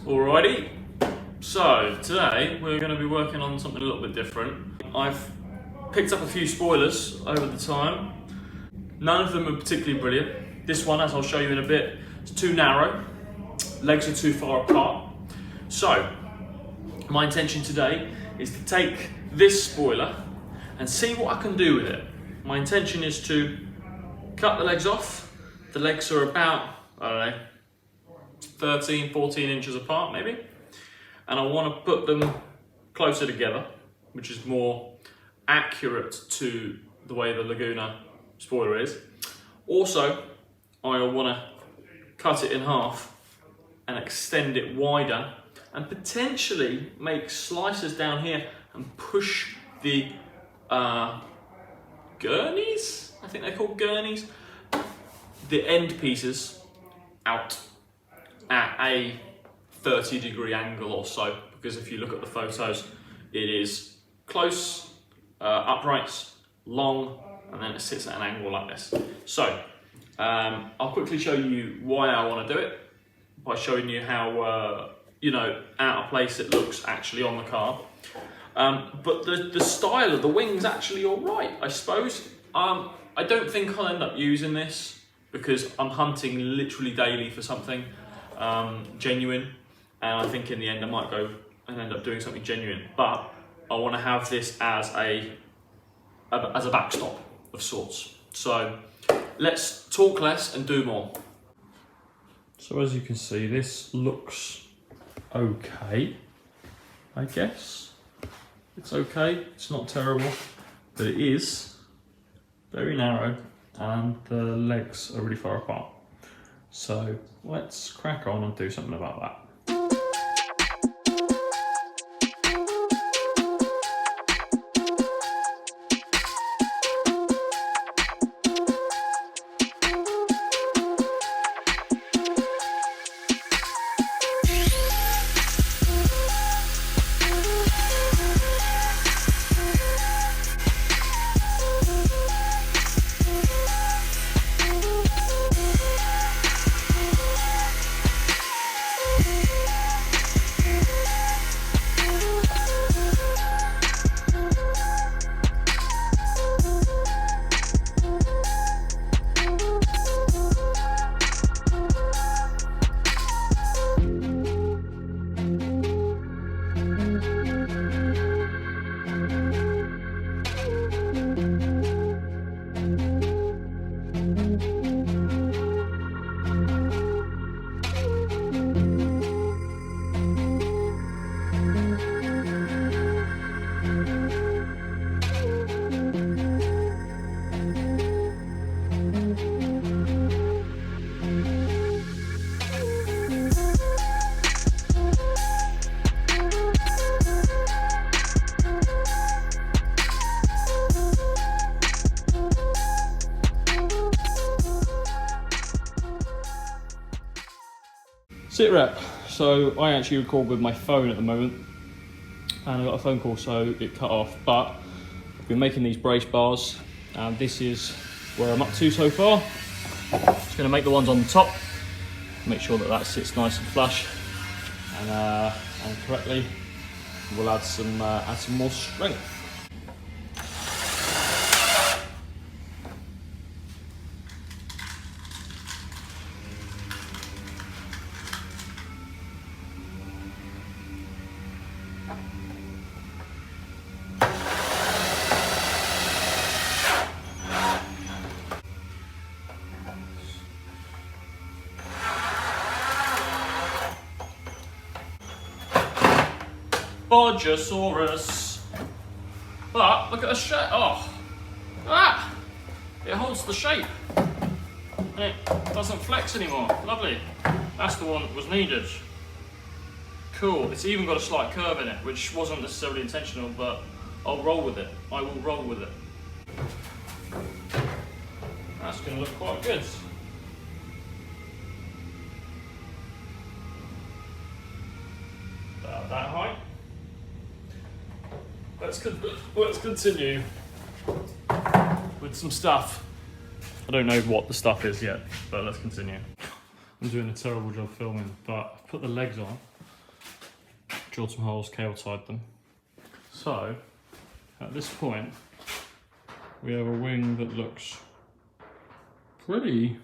Alrighty, so today we're going to be working on something a little bit different. I've picked up a few spoilers over the time. None of them are particularly brilliant. This one, as I'll show you in a bit, is too narrow. Legs are too far apart. So, my intention today is to take this spoiler and see what I can do with it. My intention is to cut the legs off. The legs are about, I don't know, 13, 14 inches apart maybe. And I want to put them closer together, which is more accurate to the way the Laguna spoiler is. Also, I want to cut it in half and extend it wider and potentially make slices down here and push the gurneys, I think they're called gurneys, the end pieces out at a 30-degree angle or so, because if you look at the photos, it is close, uprights, long, and then it sits at an angle like this. So, I'll quickly show you why I want to do it, by showing you how, out of place it looks actually on the car. But the style of the wing's actually all right, I suppose. I don't think I'll end up using this because I'm hunting literally daily for something genuine, and I think in the end I might go and end up doing something genuine. But I want to have this as a backstop of sorts. So let's talk less and do more. So as you can see, this looks okay, I guess. It's okay, it's not terrible, but it is very narrow and the legs are really far apart. So let's crack on and do something about that. Sit rep. So I actually record with my phone at the moment, and I got a phone call, so it cut off. But I've been making these brace bars, and this is where I'm up to so far. Just going to make the ones on the top, make sure that that sits nice and flush and correctly. We'll add some more strength. Bodgesaurus. But look at the shape. Oh, ah! It holds the shape. And it doesn't flex anymore. Lovely. That's the one that was needed. Cool. It's even got a slight curve in it, which wasn't necessarily intentional, but I'll roll with it. I will roll with it. That's going to look quite good. About that height. Let's continue with some stuff. I don't know what the stuff is yet, but let's continue. I'm doing a terrible job filming, but I've put the legs on drilled some holes, cable tied them. So at this point we have a wing that looks pretty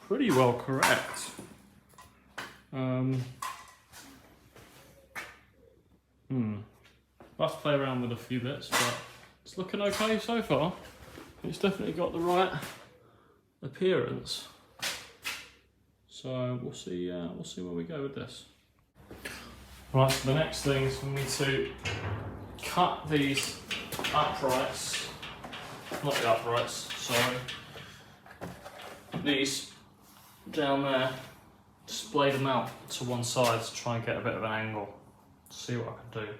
well correct. I'll have to play around with a few bits, but it's looking okay so far. It's definitely got the right appearance. So we'll see where we go with this. Right, so the next thing is for me to cut these uprights, not the uprights, sorry, these down there, splay them out to one side to try and get a bit of an angle, see what I can do.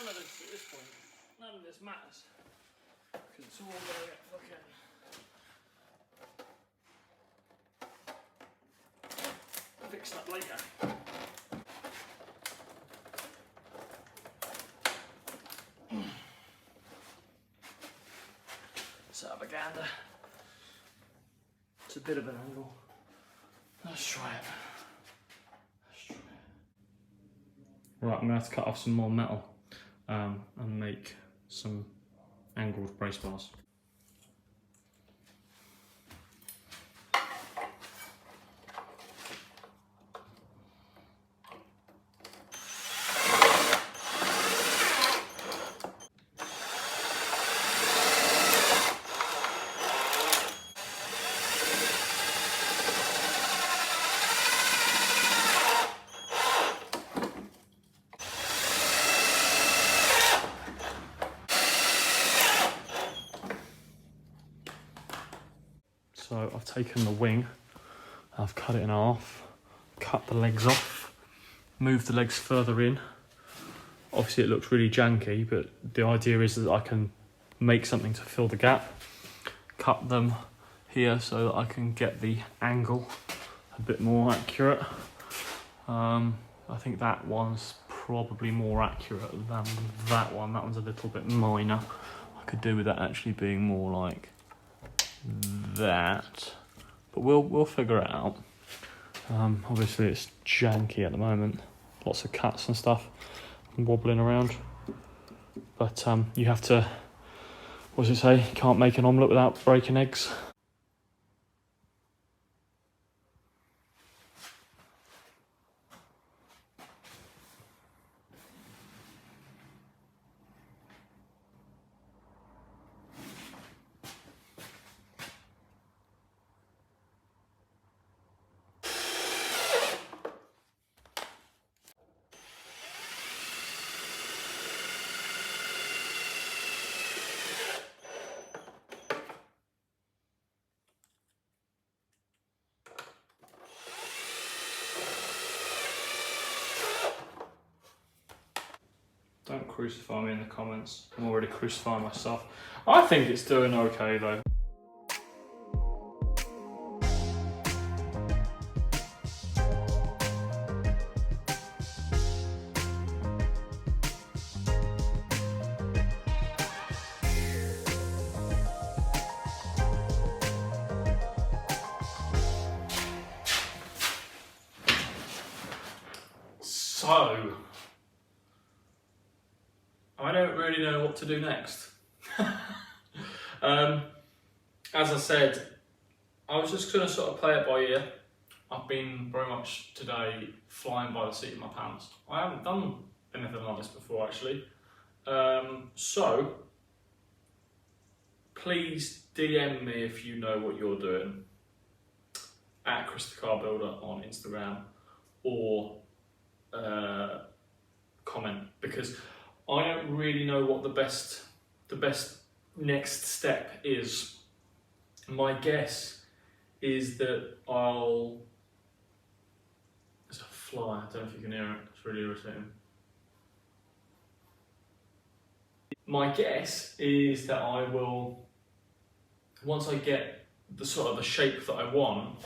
At this point, none of this matters, because it's all going to get fucking fixed up later. Set up a gander. It's a bit of an angle. Let's try it. Right, I'm going to have to cut off some more metal. And make some angled brace bars. So I've taken the wing, I've cut it in half, cut the legs off, moved the legs further in. Obviously it looks really janky, but the idea is that I can make something to fill the gap, cut them here so that I can get the angle a bit more accurate. I think that one's probably more accurate than that one. That one's a little bit minor. I could do with that actually being more like that, but we'll figure it out. Obviously it's janky at the moment, lots of cuts and stuff wobbling around, but you have to, what does it say, can't make an omelette without breaking eggs. Don't crucify me in the comments. I'm already crucifying myself. I think it's doing okay though. So, I don't really know what to do next. As I said, I was just going to sort of play it by ear. I've been very much today flying by the seat of my pants. I haven't done anything like this before actually. So, please DM me if you know what you're doing at Chris the Car Builder on Instagram, or comment, because I don't really know what the best next step is, my guess is that there's a fly, I don't know if you can hear it, it's really irritating. My guess is that I will, once I get the sort of the shape that I want,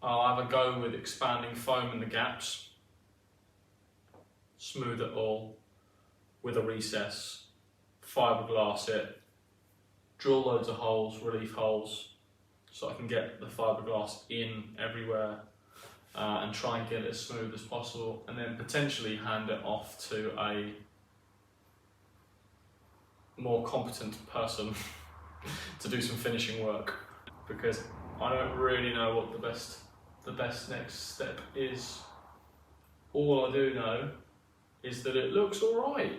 I'll have a go with expanding foam in the gaps, smooth it all with a recess, fiberglass it, drill loads of holes, relief holes, so I can get the fiberglass in everywhere and try and get it as smooth as possible, and then potentially hand it off to a more competent person to do some finishing work, because I don't really know what the best next step is. All I do know is that it looks alright.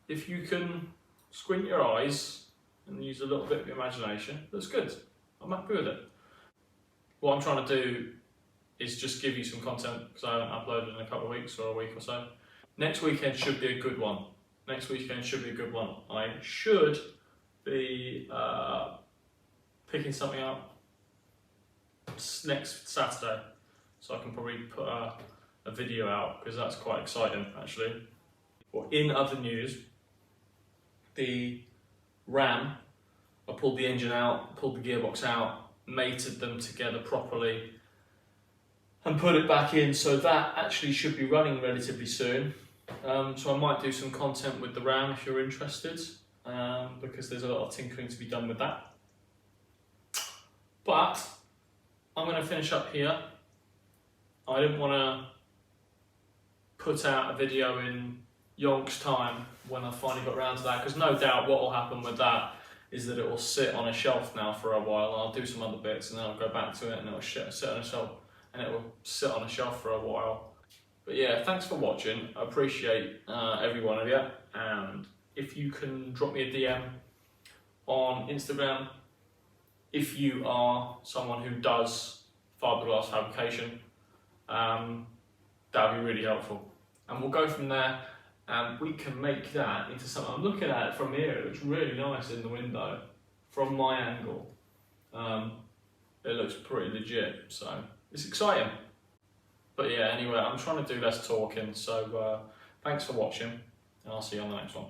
If you can squint your eyes and use a little bit of imagination, it looks good. I'm happy with it. What I'm trying to do is just give you some content, because I haven't uploaded in a couple of weeks or a week or so. Next weekend should be a good one. I should be picking something up next Saturday, so I can probably put a video out, because that's quite exciting actually. Well, in other news, the RAM, I pulled the engine out, pulled the gearbox out, mated them together properly and put it back in, so that actually should be running relatively soon. So I might do some content with the RAM if you're interested, because there's a lot of tinkering to be done with that. But I'm going to finish up here. I didn't want to put out a video in yonk's time when I finally got around to that, because no doubt what will happen with that is that it will sit on a shelf now for a while. I'll do some other bits and then I'll go back to it, and it will sit on a shelf, and it will sit on a shelf for a while. But yeah, thanks for watching. I appreciate every one of you, and if you can drop me a DM on Instagram if you are someone who does fiberglass fabrication, that would be really helpful. And we'll go from there, and we can make that into something. I'm looking at it from here, it looks really nice in the window. From my angle, it looks pretty legit, so it's exciting. But yeah, anyway, I'm trying to do less talking, so thanks for watching, and I'll see you on the next one.